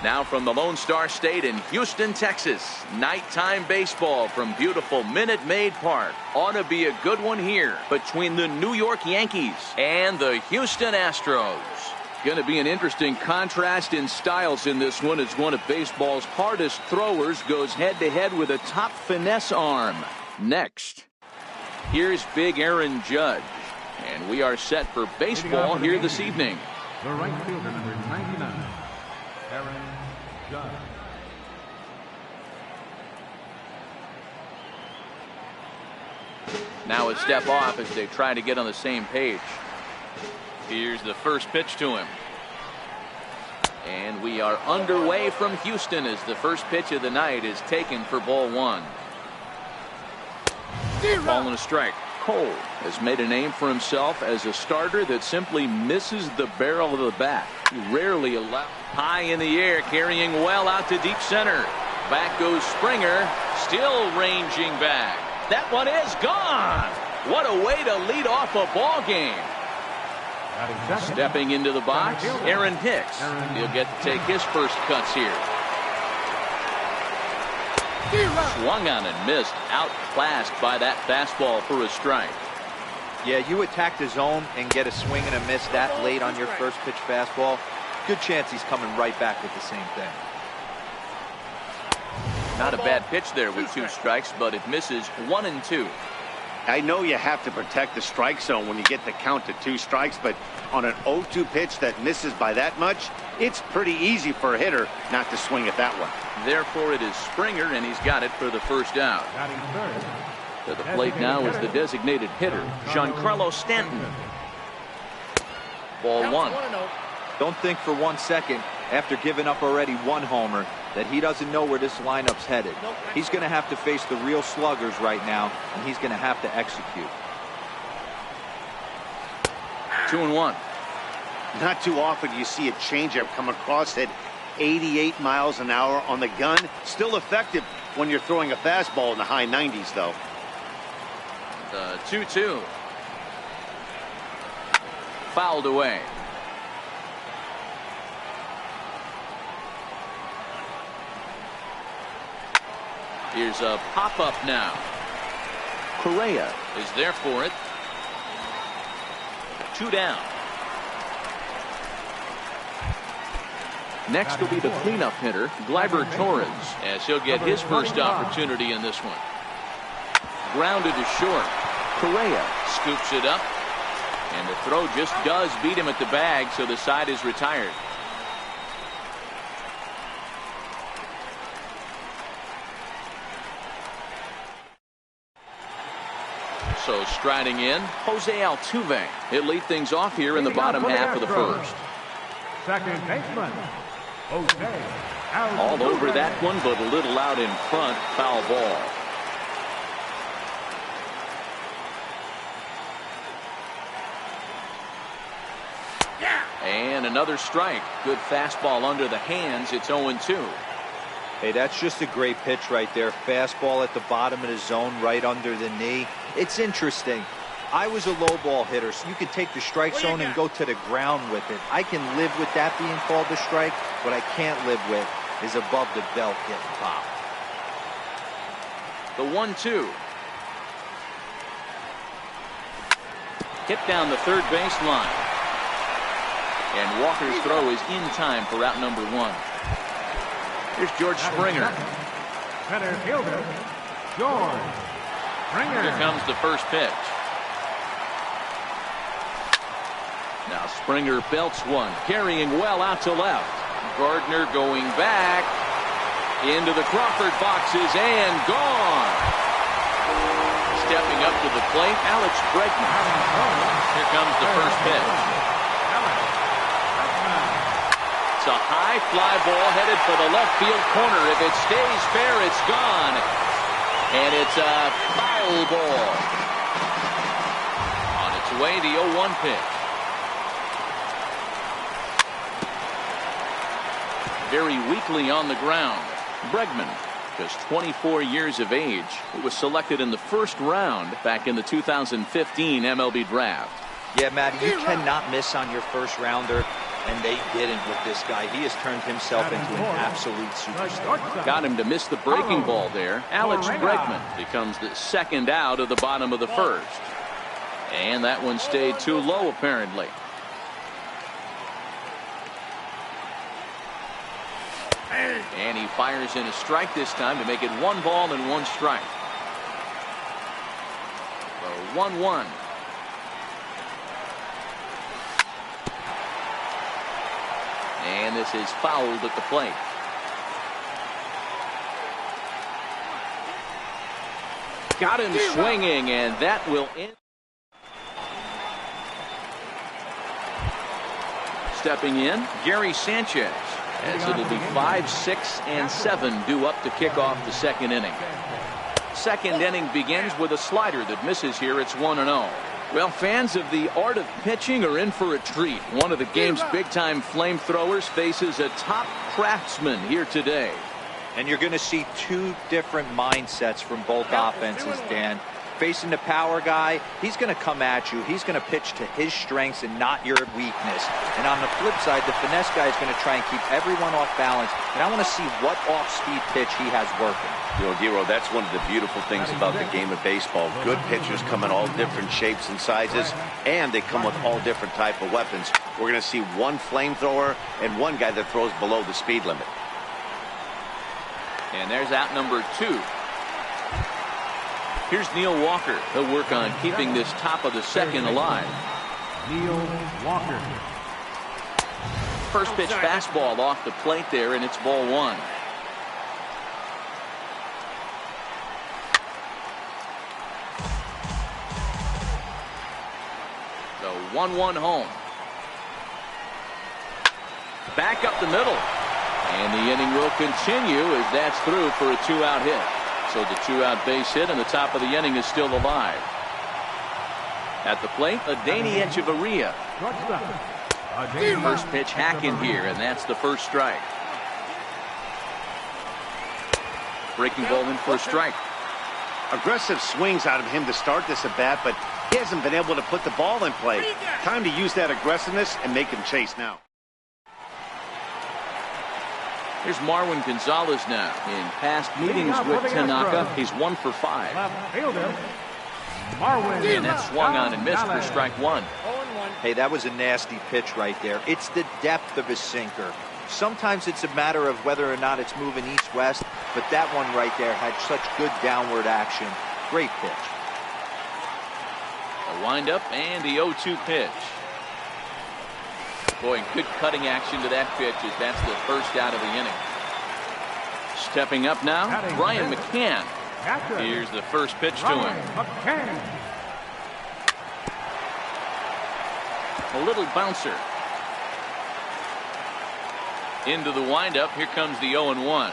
Now from the Lone Star State in Houston, Texas, nighttime baseball from beautiful Minute Maid Park. Ought to be a good one here between the New York Yankees and the Houston Astros. Going to be an interesting contrast in styles in this one as one of baseball's hardest throwers goes head-to-head with a top finesse arm. Next, here's Big Aaron Judge. And we are set for baseball here this evening. The right fielder, number 99, Aaron Judge. Now a step off as they try to get on the same page. Here's the first pitch to him. And we are underway from Houston as the first pitch of the night is taken for ball one. Ball and a strike. Cole has made a name for himself as a starter that simply misses the barrel of the bat. He rarely allows. High in the air, carrying well out to deep center. Back goes Springer, still ranging back. That one is gone. What a way to lead off a ball game. Stepping into the box, Aaron Hicks. He'll get to take his first cuts here. Swung on and missed, outclassed by that fastball for a strike. Yeah, you attack the zone and get a swing and a miss that late on your first pitch fastball. Good chance he's coming right back with the same thing. Not a bad pitch there with two strikes, but it misses 1-2. I know you have to protect the strike zone when you get the count to 2 strikes, but on an 0-2 pitch that misses by that much, it's pretty easy for a hitter not to swing at that one. Therefore, it is Springer, and he's got it for the first out. To the plate now is the designated hitter, Giancarlo Stanton. Ball one. Don't think for 1 second, after giving up already 1 homer, that he doesn't know where this lineup's headed. He's going to have to face the real sluggers right now, and he's going to have to execute. 2-1. Not too often do you see a changeup come across at 88 miles an hour on the gun. Still effective when you're throwing a fastball in the high 90s, though. The 2-2. Fouled away. Here's a pop-up now. Correa is there for it. 2 down. Next will be the cleanup hitter, Gleyber Torres, as he'll get his first opportunity in this one. Grounded to short. Correa scoops it up, and the throw just does beat him at the bag, so the side is retired. So striding in, Jose Altuve. He'll lead things off here in the bottom half of the first. Second baseman, Jose Altuve. All over that one, but a little out in front. Foul ball. And another strike. Good fastball under the hands. It's 0-2. Hey, that's just a great pitch right there. Fastball at the bottom of the zone, right under the knee. It's interesting. I was a low ball hitter, so you could take the strike zone and go to the ground with it. I can live with that being called a strike. What I can't live with is above the belt getting popped. The 1-2. Hit down the third baseline. And Walker's throw is in time for out number 1. Here's George Springer. Center fielder, George Springer. Here comes the first pitch. Now Springer belts one, carrying well out to left. Gardner going back into the Crawford boxes and gone. Stepping up to the plate, Alex Bregman. Here comes the first pitch. It's a high fly ball headed for the left field corner. If it stays fair, it's gone. And it's a foul ball. On its way, the 0-1 pitch. Very weakly on the ground. Bregman, just 24 years of age. He was selected in the first round back in the 2015 MLB draft. Yeah, Matt, you cannot miss on your first rounder. And they didn't with this guy. He has turned himself into an absolute superstar. Got him to miss the breaking ball there. Alex Bregman becomes the second out of the bottom of the first. And that one stayed too low, apparently. And he fires in a strike this time to make it 1 ball and 1 strike. So 1-1. And this is fouled at the plate. Got him swinging, and that will end. Stepping in, Gary Sanchez, as it'll be 5, 6, and 7 due up to kick off the second inning. Second inning begins with a slider that misses here. It's 1-0. Well, fans of the art of pitching are in for a treat. One of the game's big-time flamethrowers faces a top craftsman here today. And you're going to see 2 different mindsets from both offenses, Dan. Facing the power guy, he's going to come at you. He's going to pitch to his strengths and not your weakness. And on the flip side, the finesse guy is going to try and keep everyone off balance. And I want to see what off-speed pitch he has working. You know, Dero, that's one of the beautiful things about the game of baseball. Good pitchers come in all different shapes and sizes, and they come with all different type of weapons. We're going to see one flamethrower and one guy that throws below the speed limit. And there's out number 2. Here's Neil Walker. He'll work on keeping this top of the second alive. Neil Walker. First pitch fastball off the plate there, and it's ball 1. So 1-1 home. Back up the middle. And the inning will continue as that's through for a 2-out hit. So the 2-out base hit, and the top of the inning is still alive. At the plate, Adeiny Echeverria. First pitch hacking here, and that's the first strike. Breaking ball in for a strike. Aggressive swings out of him to start this at bat, but he hasn't been able to put the ball in play. Time to use that aggressiveness and make him chase now. Here's Marwin Gonzalez now. In past meetings with Tanaka, he's 1 for 5. And that swung on and missed for strike 1. Hey, that was a nasty pitch right there. It's the depth of his sinker. Sometimes it's a matter of whether or not it's moving east-west, but that one right there had such good downward action. Great pitch. A windup and the 0-2 pitch. Boy, good cutting action to that pitch as that's the first out of the inning. Stepping up now, Brian McCann. Here's the first pitch to him. A little bouncer. Into the windup. Here comes the 0-1.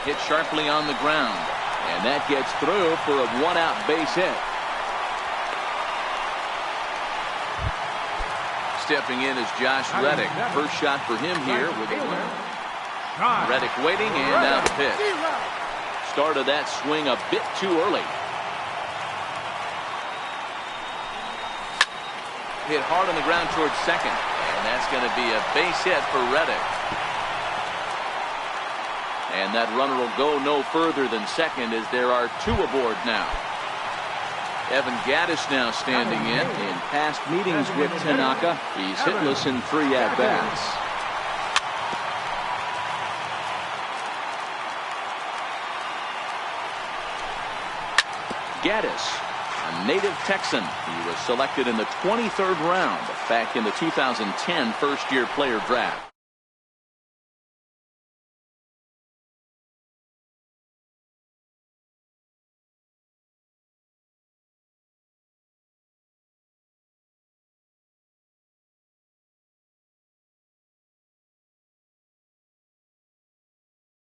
Hit sharply on the ground. And that gets through for a 1-out base hit. Stepping in is Josh Reddick. First shot for him here with a win. Reddick waiting, and now the pitch. Started that swing a bit too early. Hit hard on the ground towards second, and that's going to be a base hit for Reddick. And that runner will go no further than second as there are 2 aboard now. Evan Gattis now standing in. In past meetings with Tanaka, he's hitless in 3 at-bats. Gattis, a native Texan. He was selected in the 23rd round back in the 2010 first-year player draft.